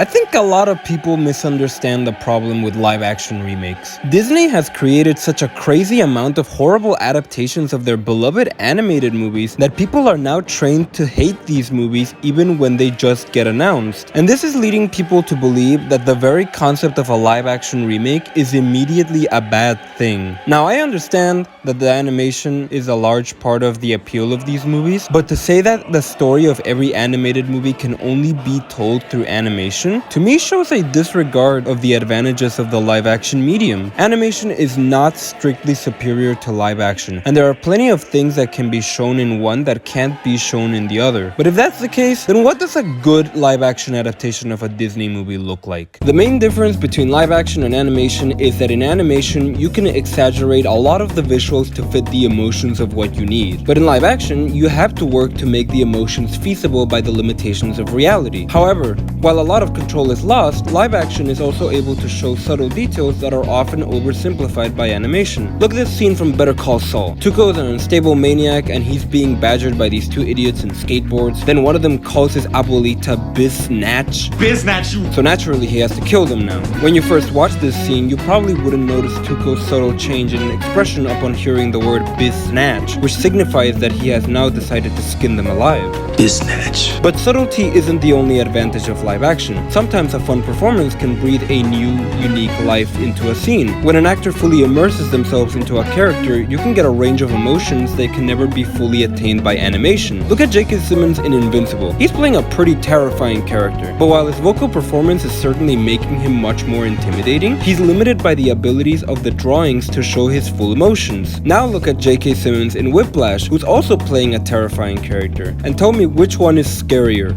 I think a lot of people misunderstand the problem with live-action remakes. Disney has created such a crazy amount of horrible adaptations of their beloved animated movies that people are now trained to hate these movies even when they just get announced. And this is leading people to believe that the very concept of a live-action remake is immediately a bad thing. Now, I understand that the animation is a large part of the appeal of these movies, but to say that the story of every animated movie can only be told through animation, to me shows a disregard of the advantages of the live-action medium. Animation is not strictly superior to live-action, and there are plenty of things that can be shown in one that can't be shown in the other. But if that's the case, then what does a good live-action adaptation of a Disney movie look like? The main difference between live-action and animation is that in animation, you can exaggerate a lot of the visuals to fit the emotions of what you need. But in live-action, you have to work to make the emotions feasible by the limitations of reality. However, while a lot of control is lost, live-action is also able to show subtle details that are often oversimplified by animation. Look at this scene from Better Call Saul. Tuco is an unstable maniac and he's being badgered by these two idiots in skateboards. Then one of them calls his abuelita Biznatch. So naturally he has to kill them now. When you first watch this scene, you probably wouldn't notice Tuco's subtle change in expression upon hearing the word Biznatch, which signifies that he has now decided to skin them alive. Biznatch. But subtlety isn't the only advantage of live action. Sometimes a fun performance can breathe a new, unique life into a scene. When an actor fully immerses themselves into a character, you can get a range of emotions that can never be fully attained by animation. Look at J.K. Simmons in Invincible. He's playing a pretty terrifying character, but while his vocal performance is certainly making him much more intimidating, he's limited by the abilities of the drawings to show his full emotions. Now look at J.K. Simmons in Whiplash, who's also playing a terrifying character, and tell me which one is scarier.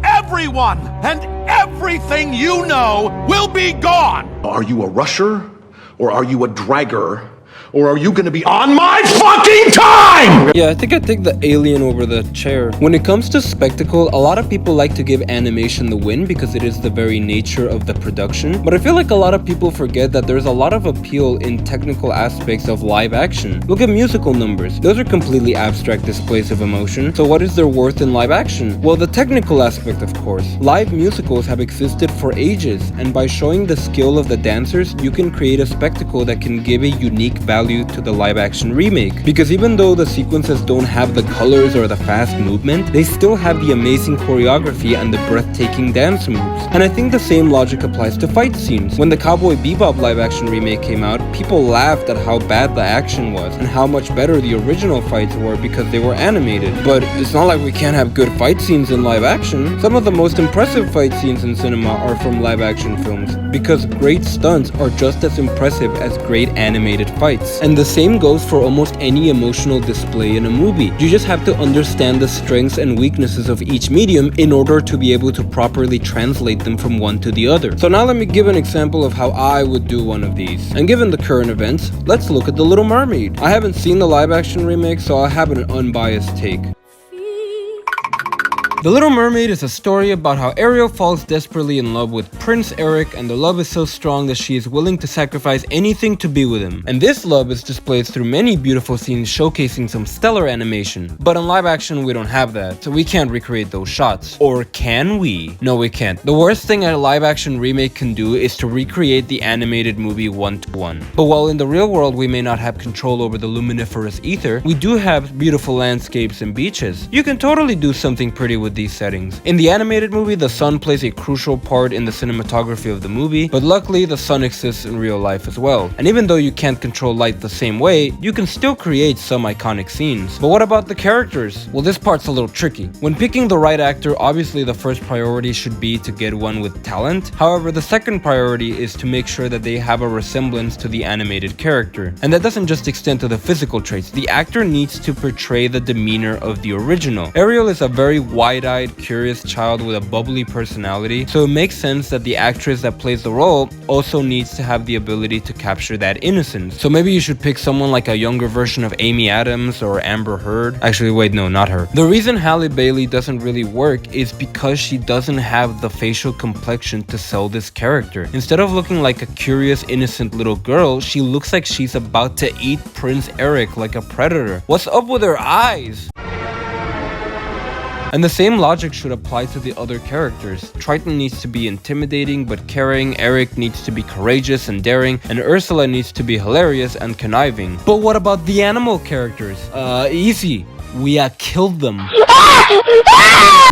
Everyone and everything you know will be gone! Are you a rusher? Or are you a dragger? Or are you gonna be on my fucking time?! Yeah, I think I take the alien over the chair. When it comes to spectacle, a lot of people like to give animation the win because it is the very nature of the production. But I feel like a lot of people forget that there's a lot of appeal in technical aspects of live action. Look at musical numbers. Those are completely abstract displays of emotion. So what is their worth in live action? Well, the technical aspect, of course. Live musicals have existed for ages, and by showing the skill of the dancers, you can create a spectacle that can give a unique value to the live-action remake. Because even though the sequences don't have the colors or the fast movement, they still have the amazing choreography and the breathtaking dance moves. And I think the same logic applies to fight scenes. When the Cowboy Bebop live-action remake came out, people laughed at how bad the action was and how much better the original fights were because they were animated. But it's not like we can't have good fight scenes in live action. Some of the most impressive fight scenes in cinema are from live-action films, because great stunts are just as impressive as great animated fights. And the same goes for almost any emotional display in a movie. You just have to understand the strengths and weaknesses of each medium in order to be able to properly translate them from one to the other. So now let me give an example of how I would do one of these. And given the current events, let's look at The Little Mermaid. I haven't seen the live action remake, so I have an unbiased take. The Little Mermaid is a story about how Ariel falls desperately in love with Prince Eric, and the love is so strong that she is willing to sacrifice anything to be with him. And this love is displayed through many beautiful scenes showcasing some stellar animation. But in live action we don't have that, so we can't recreate those shots. Or can we? No, we can't. The worst thing a live action remake can do is to recreate the animated movie one-to-one. But while in the real world we may not have control over the luminiferous ether, we do have beautiful landscapes and beaches. You can totally do something pretty with these settings. In the animated movie, the sun plays a crucial part in the cinematography of the movie, but luckily the sun exists in real life as well. And even though you can't control light the same way, you can still create some iconic scenes. But what about the characters? Well, this part's a little tricky. When picking the right actor, obviously the first priority should be to get one with talent. However, the second priority is to make sure that they have a resemblance to the animated character. And that doesn't just extend to the physical traits. The actor needs to portray the demeanor of the original. Ariel is a very wide-eyed, curious child with a bubbly personality, so it makes sense that the actress that plays the role also needs to have the ability to capture that innocence. So maybe you should pick someone like a younger version of Amy Adams or Amber Heard. Actually, wait, no, not her. The reason Halle Bailey doesn't really work is because she doesn't have the facial complexion to sell this character. Instead of looking like a curious, innocent little girl, she looks like she's about to eat Prince Eric like a predator. What's up with her eyes? And the same logic should apply to the other characters. Triton needs to be intimidating but caring, Eric needs to be courageous and daring, and Ursula needs to be hilarious and conniving. But what about the animal characters? Easy. We killed them.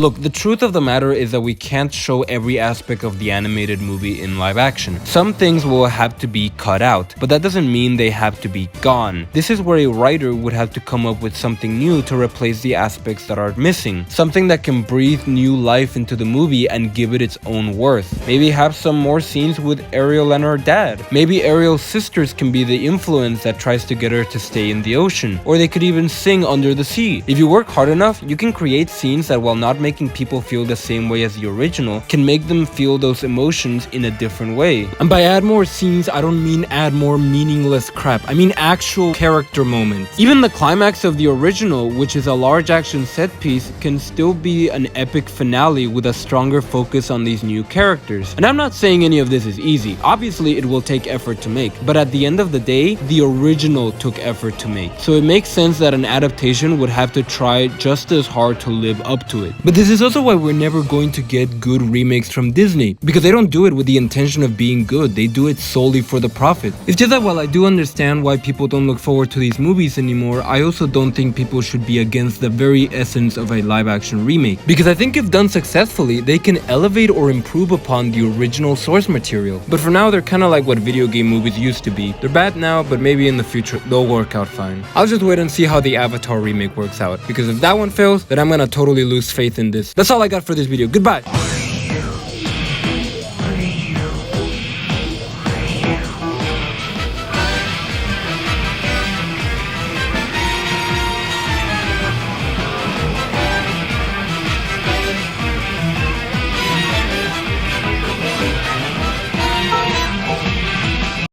Look, the truth of the matter is that we can't show every aspect of the animated movie in live action. Some things will have to be cut out, but that doesn't mean they have to be gone. This is where a writer would have to come up with something new to replace the aspects that are missing. Something that can breathe new life into the movie and give it its own worth. Maybe have some more scenes with Ariel and her dad. Maybe Ariel's sisters can be the influence that tries to get her to stay in the ocean. Or they could even sing under the sea. If you work hard enough, you can create scenes that, while not making people feel the same way as the original, can make them feel those emotions in a different way. And by add more scenes, I don't mean add more meaningless crap. I mean actual character moments. Even the climax of the original, which is a large action set piece, can still be an epic finale with a stronger focus on these new characters. And I'm not saying any of this is easy. Obviously, it will take effort to make. But at the end of the day, the original took effort to make. So it makes sense that an adaptation would have to try just as hard to live up to it. But this is also why we're never going to get good remakes from Disney, because they don't do it with the intention of being good, they do it solely for the profit. It's just that while I do understand why people don't look forward to these movies anymore, I also don't think people should be against the very essence of a live action remake, because I think if done successfully, they can elevate or improve upon the original source material. But for now, they're kind of like what video game movies used to be. They're bad now, but maybe in the future they'll work out fine. I'll just wait and see how the Avatar remake works out, because if that one fails, then I'm gonna totally lose faith in this. That's all I got for this video. Goodbye!